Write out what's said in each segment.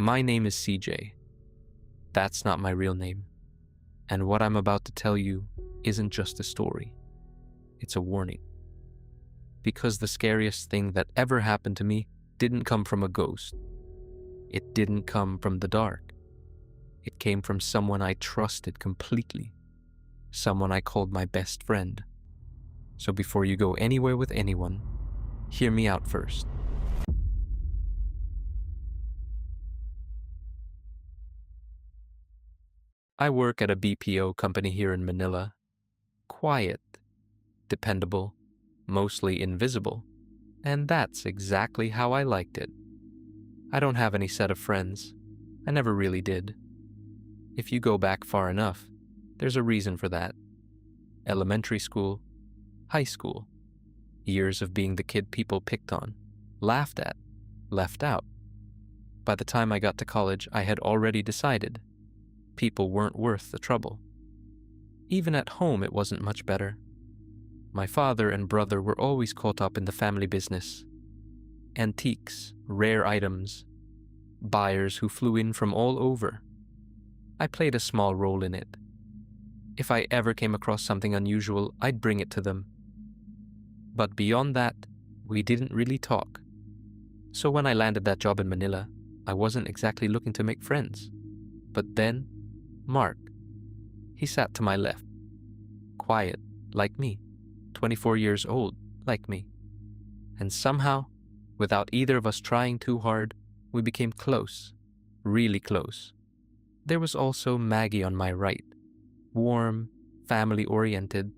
My name is CJ. That's not my real name. And what I'm about to tell you isn't just a story. It's a warning. Because the scariest thing that ever happened to me didn't come from a ghost. It didn't come from the dark. It came from someone I trusted completely. Someone I called my best friend. So before you go anywhere with anyone, hear me out first. I work at a BPO company here in Manila. Quiet, dependable, mostly invisible. And that's exactly how I liked it. I don't have any set of friends. I never really did. If you go back far enough, there's a reason for that. Elementary school, high school, years of being the kid people picked on, laughed at, left out. By the time I got to college, I had already decided people weren't worth the trouble. Even at home, it wasn't much better. My father and brother were always caught up in the family business. Antiques, rare items, buyers who flew in from all over. I played a small role in it. If I ever came across something unusual, I'd bring it to them. But beyond that, we didn't really talk. So when I landed that job in Manila, I wasn't exactly looking to make friends. But then, Mark. He sat to my left. Quiet, like me. 24 years old, like me. And somehow, without either of us trying too hard, we became close. Really close. There was also Maggie on my right. Warm, family-oriented,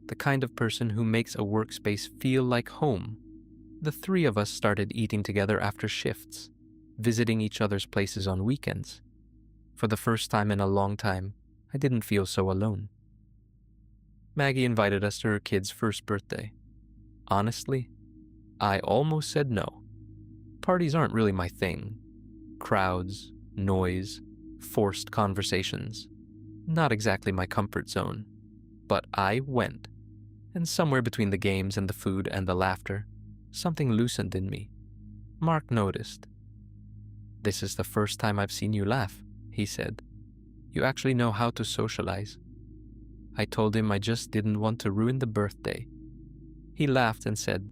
the kind of person who makes a workspace feel like home. The three of us started eating together after shifts, visiting each other's places on weekends. For the first time in a long time, I didn't feel so alone. Maggie invited us to her kid's first birthday. Honestly, I almost said no. Parties aren't really my thing. Crowds, noise, forced conversations. Not exactly my comfort zone. But I went. And somewhere between the games and the food and the laughter, something loosened in me. Mark noticed. "This is the first time I've seen you laugh," he said. "You actually know how to socialize." I told him I just didn't want to ruin the birthday. He laughed and said,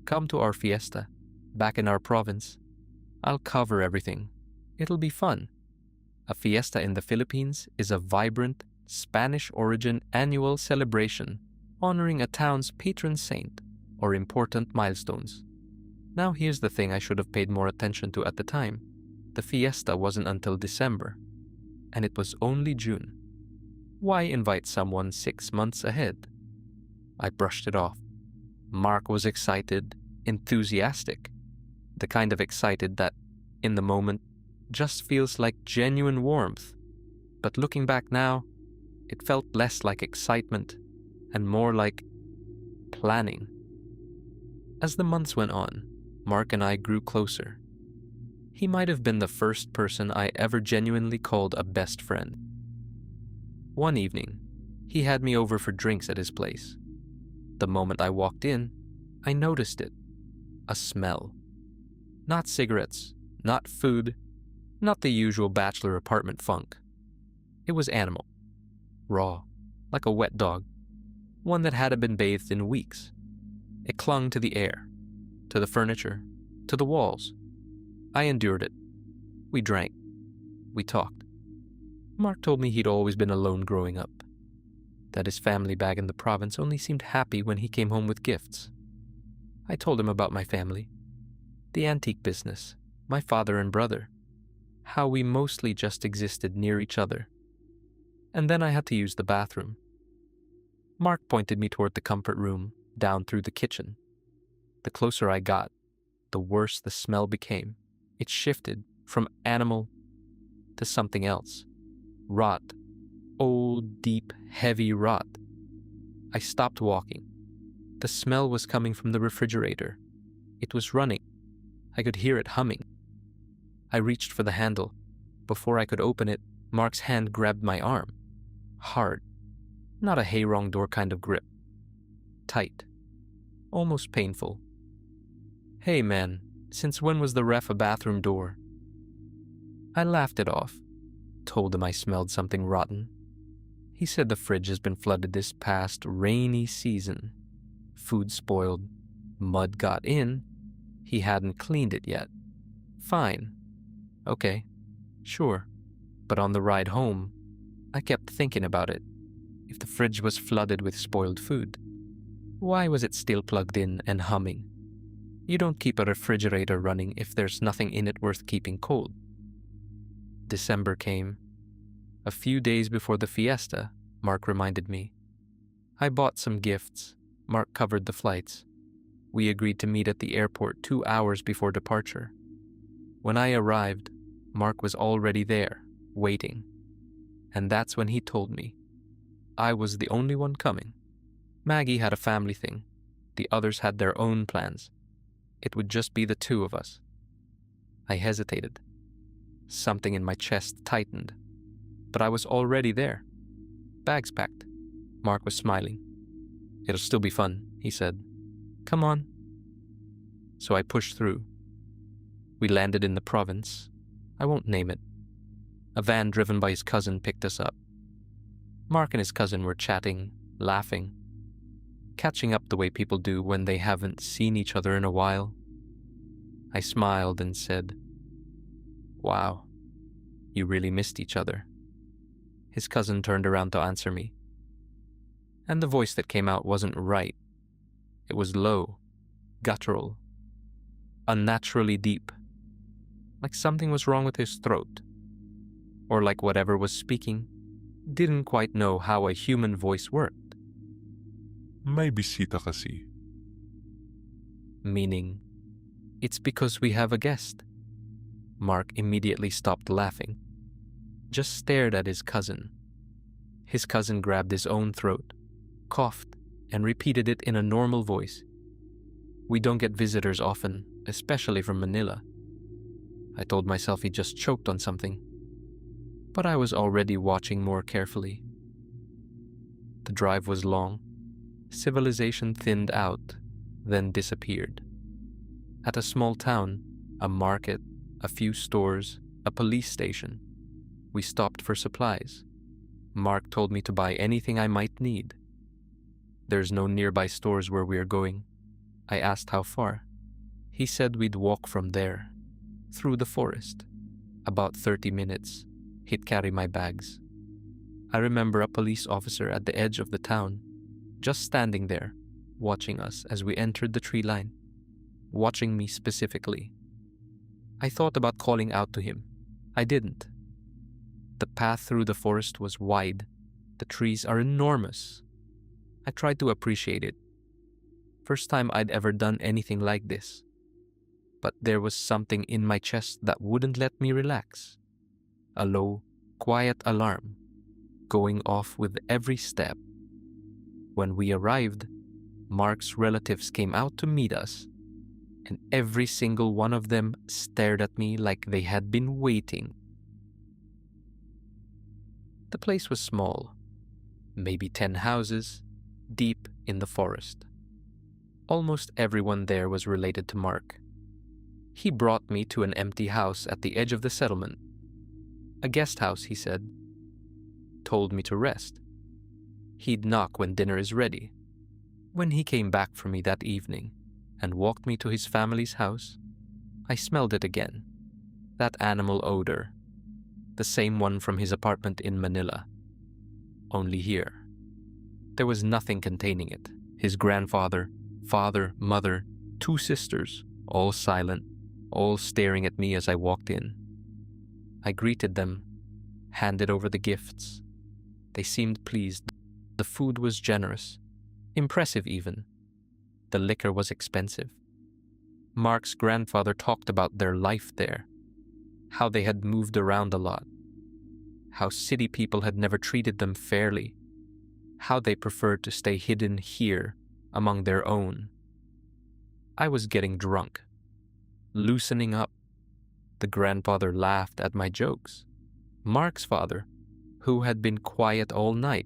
"Come to our fiesta, back in our province. I'll cover everything. It'll be fun." A fiesta in the Philippines is a vibrant, Spanish-origin annual celebration honoring a town's patron saint or important milestones. Now here's the thing I should have paid more attention to at the time. The fiesta wasn't until December, and it was only June. Why invite someone 6 months ahead? I brushed it off. Mark was excited, enthusiastic, the kind of excited that, in the moment, just feels like genuine warmth. But looking back now, it felt less like excitement and more like planning. As the months went on, Mark and I grew closer. He might have been the first person I ever genuinely called a best friend. One evening, he had me over for drinks at his place. The moment I walked in, I noticed it. A smell. Not cigarettes, not food, not the usual bachelor apartment funk. It was animal. Raw, like a wet dog. One that hadn't been bathed in weeks. It clung to the air, to the furniture, to the walls. I endured it. We drank. We talked. Mark told me he'd always been alone growing up, that his family back in the province only seemed happy when he came home with gifts. I told him about my family, the antique business, my father and brother, how we mostly just existed near each other. And then I had to use the bathroom. Mark pointed me toward the comfort room, down through the kitchen. The closer I got, the worse the smell became. It shifted from animal to something else. Rot. Old, deep, heavy rot. I stopped walking. The smell was coming from the refrigerator. It was running. I could hear it humming. I reached for the handle. Before I could open it, Mark's hand grabbed my arm. Hard. Not a hey-wrong door kind of grip. Tight. Almost painful. "Hey man, since when was the ref a bathroom door?" I laughed it off, told him I smelled something rotten. He said the fridge has been flooded this past rainy season. Food spoiled, mud got in, he hadn't cleaned it yet. Fine. Okay, sure. But on the ride home, I kept thinking about it. If the fridge was flooded with spoiled food, why was it still plugged in and humming? You don't keep a refrigerator running if there's nothing in it worth keeping cold. December came. A few days before the fiesta, Mark reminded me. I bought some gifts. Mark covered the flights. We agreed to meet at the airport 2 hours before departure. When I arrived, Mark was already there, waiting. And that's when he told me I was the only one coming. Maggie had a family thing. The others had their own plans. It would just be the two of us. I hesitated. Something in my chest tightened. But I was already there. Bags packed. Mark was smiling. It'll still be fun, he said. Come on. So I pushed through. We landed in the province. I won't name it. A van driven by his cousin picked us up. Mark and his cousin were chatting, laughing, catching up the way people do when they haven't seen each other in a while. I smiled and said, "Wow, you really missed each other." His cousin turned around to answer me. And the voice that came out wasn't right. It was low, guttural, unnaturally deep, like something was wrong with his throat, or like whatever was speaking didn't quite know how a human voice worked. May bisita kasi. Meaning, it's because we have a guest. Mark immediately stopped laughing, just stared at his cousin. His cousin grabbed his own throat, coughed, and repeated it in a normal voice. We don't get visitors often, especially from Manila. I told myself he just choked on something, but I was already watching more carefully. The drive was long. Civilization thinned out, then disappeared. At a small town, a market, a few stores, a police station, we stopped for supplies. Mark told me to buy anything I might need. There's no nearby stores where we are going. I asked how far. He said we'd walk from there, through the forest. About 30 minutes. He'd carry my bags. I remember a police officer at the edge of the town, just standing there, watching us as we entered the tree line, watching me specifically. I thought about calling out to him. I didn't. The path through the forest was wide. The trees are enormous. I tried to appreciate it. First time I'd ever done anything like this. But there was something in my chest that wouldn't let me relax. A low, quiet alarm, going off with every step. When we arrived, Mark's relatives came out to meet us, and every single one of them stared at me like they had been waiting. The place was small, maybe 10 houses, deep in the forest. Almost everyone there was related to Mark. He brought me to an empty house at the edge of the settlement. A guest house, he said. Told me to rest. He'd knock when dinner is ready. When he came back for me that evening and walked me to his family's house, I smelled it again. That animal odor. The same one from his apartment in Manila. Only here. There was nothing containing it. His grandfather, father, mother, 2 sisters, all silent, all staring at me as I walked in. I greeted them, handed over the gifts. They seemed pleased. The food was generous, impressive even. The liquor was expensive. Mark's grandfather talked about their life there, how they had moved around a lot, how city people had never treated them fairly, how they preferred to stay hidden here among their own. I was getting drunk, loosening up. The grandfather laughed at my jokes. Mark's father, who had been quiet all night,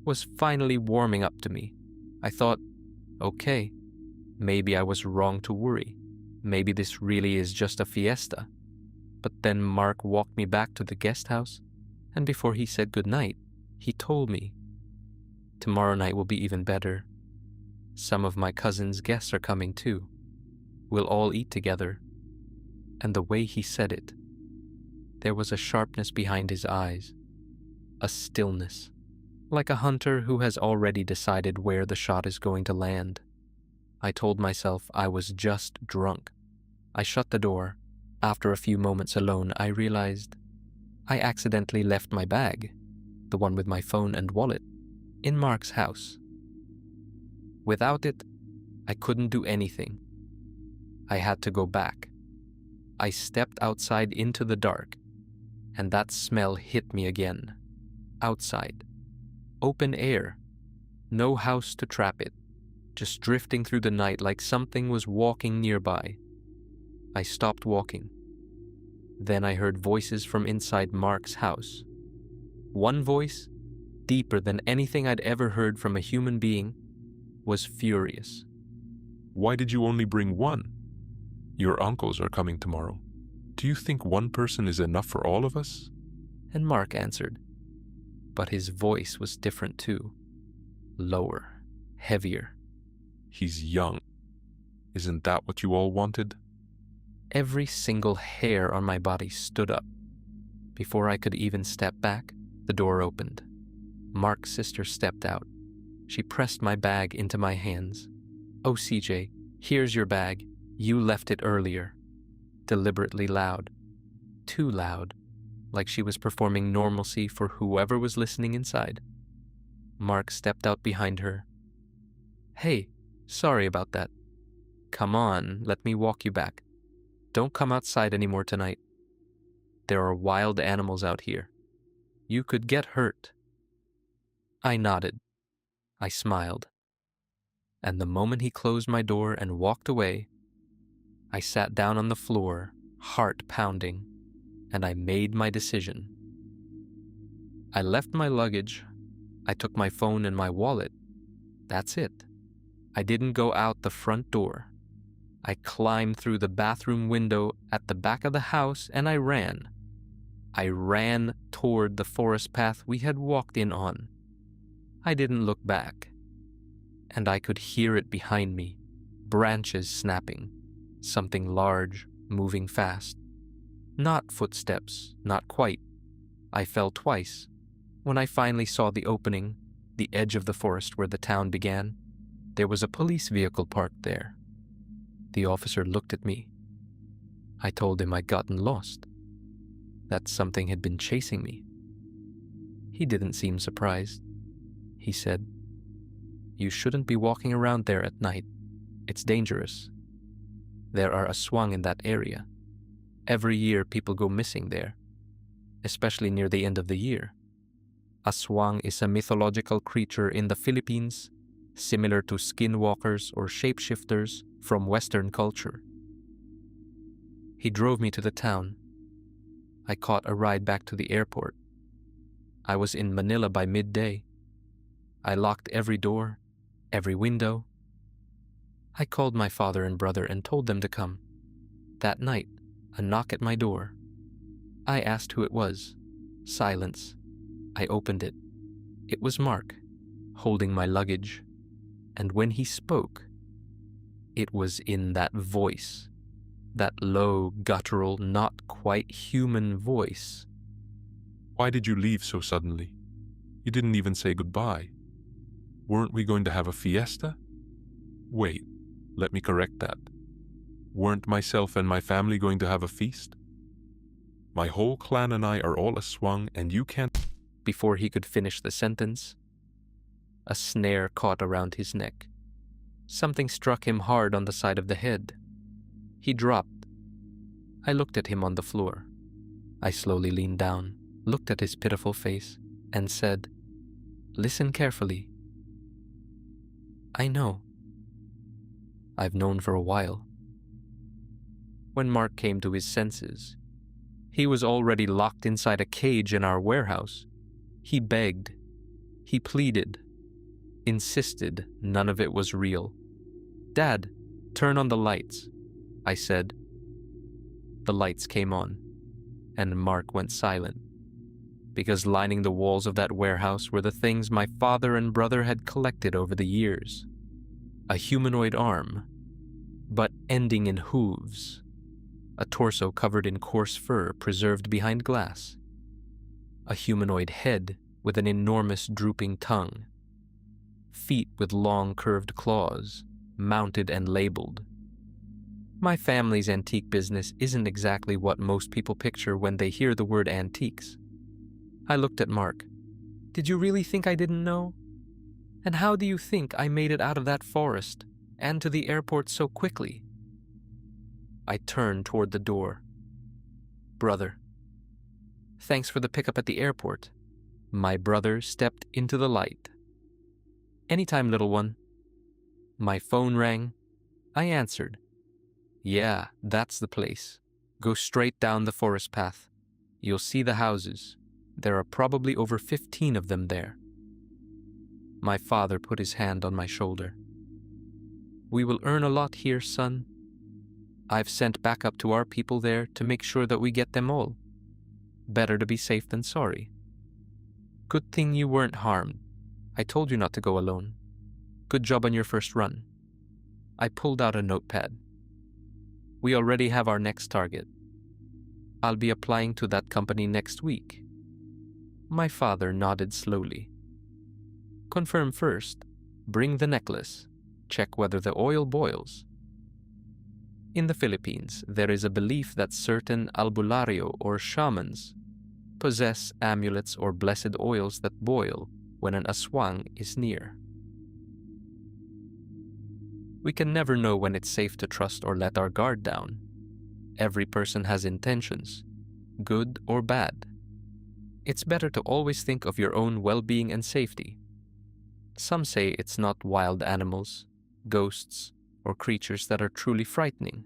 was finally warming up to me. I thought, okay, maybe I was wrong to worry. Maybe this really is just a fiesta. But then Mark walked me back to the guest house, and before he said goodnight, he told me, "Tomorrow night will be even better. Some of my cousin's guests are coming too. We'll all eat together." And the way he said it, there was a sharpness behind his eyes, a stillness, like a hunter who has already decided where the shot is going to land. I told myself I was just drunk. I shut the door. After a few moments alone, I realized I accidentally left my bag, the one with my phone and wallet, in Mark's house. Without it, I couldn't do anything. I had to go back. I stepped outside into the dark, and that smell hit me again. Outside. Open air. No house to trap it. Just drifting through the night like something was walking nearby. I stopped walking. Then I heard voices from inside Mark's house. One voice, deeper than anything I'd ever heard from a human being, was furious. Why did you only bring one? Your uncles are coming tomorrow. Do you think one person is enough for all of us? And Mark answered. But his voice was different too. Lower, heavier. He's young. Isn't that what you all wanted? Every single hair on my body stood up. Before I could even step back, the door opened. Mark's sister stepped out. She pressed my bag into my hands. "Oh, CJ, here's your bag. You left it earlier." Deliberately loud. Too loud, like she was performing normalcy for whoever was listening inside. Mark stepped out behind her. "Hey, sorry about that. Come on, let me walk you back. Don't come outside anymore tonight. There are wild animals out here. You could get hurt." I nodded. I smiled. And the moment he closed my door and walked away, I sat down on the floor, heart pounding, and I made my decision. I left my luggage. I took my phone and my wallet. That's it. I didn't go out the front door. I climbed through the bathroom window at the back of the house and I ran. I ran toward the forest path we had walked in on. I didn't look back. And I could hear it behind me, branches snapping, something large moving fast. Not footsteps, not quite. I fell twice. When I finally saw the opening, the edge of the forest where the town began, there was a police vehicle parked there. The officer looked at me. I told him I'd gotten lost, that something had been chasing me. He didn't seem surprised. He said, "You shouldn't be walking around there at night. It's dangerous. There are aswang in that area. Every year people go missing there, especially near the end of the year. Aswang is a mythological creature in the Philippines, similar to skinwalkers or shapeshifters from Western culture." He drove me to the town. I caught a ride back to the airport. I was in Manila by midday. I locked every door, every window. I called my father and brother and told them to come. That night, a knock at my door. I asked who it was. Silence. I opened it. It was Mark, holding my luggage. And when he spoke, it was in that voice, that low, guttural, not quite human voice. Why did you leave so suddenly? You didn't even say goodbye. Weren't we going to have a fiesta? Wait, let me correct that. Weren't myself and my family going to have a feast? My whole clan and I are all aswang, and you can't... Before he could finish the sentence, a snare caught around his neck. Something struck him hard on the side of the head. He dropped. I looked at him on the floor. I slowly leaned down, looked at his pitiful face, and said, "Listen carefully. I know. I've known for a while." When Mark came to his senses, he was already locked inside a cage in our warehouse. He begged. He pleaded. Insisted none of it was real. "Dad, turn on the lights," I said. The lights came on. and Mark went silent, because lining the walls of that warehouse were the things my father and brother had collected over the years. A humanoid arm, but ending in hooves. A torso covered in coarse fur preserved behind glass. A humanoid head with an enormous drooping tongue. Feet with long curved claws, mounted and labeled. My family's antique business isn't exactly what most people picture when they hear the word antiques. I looked at Mark. Did you really think I didn't know? And how do you think I made it out of that forest and to the airport so quickly? I turned toward the door. Brother. Thanks for the pickup at the airport. My brother stepped into the light. Anytime, little one. My phone rang. I answered. Yeah, that's the place. Go straight down the forest path. You'll see the houses. There are probably over 15 of them there. My father put his hand on my shoulder. We will earn a lot here, son. I've sent backup to our people there to make sure that we get them all. Better to be safe than sorry. Good thing you weren't harmed. I told you not to go alone. Good job on your first run. I pulled out a notepad. We already have our next target. I'll be applying to that company next week. My father nodded slowly. Confirm first. Bring the necklace. Check whether the oil boils. In the Philippines, there is a belief that certain albularyo or shamans possess amulets or blessed oils that boil when an aswang is near. We can never know when it's safe to trust or let our guard down. Every person has intentions, good or bad. It's better to always think of your own well-being and safety. Some say it's not wild animals, ghosts, or creatures that are truly frightening.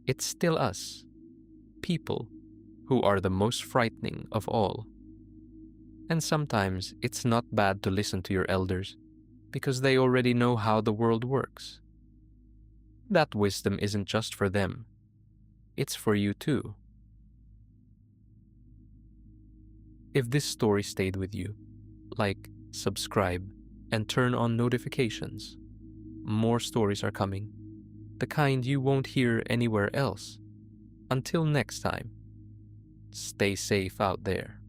It's still us, people, who are the most frightening of all. And sometimes it's not bad to listen to your elders, because they already know how the world works. That wisdom isn't just for them. It's for you too. If this story stayed with you, like, subscribe, and turn on notifications. More stories are coming, the kind you won't hear anywhere else. Until next time, stay safe out there.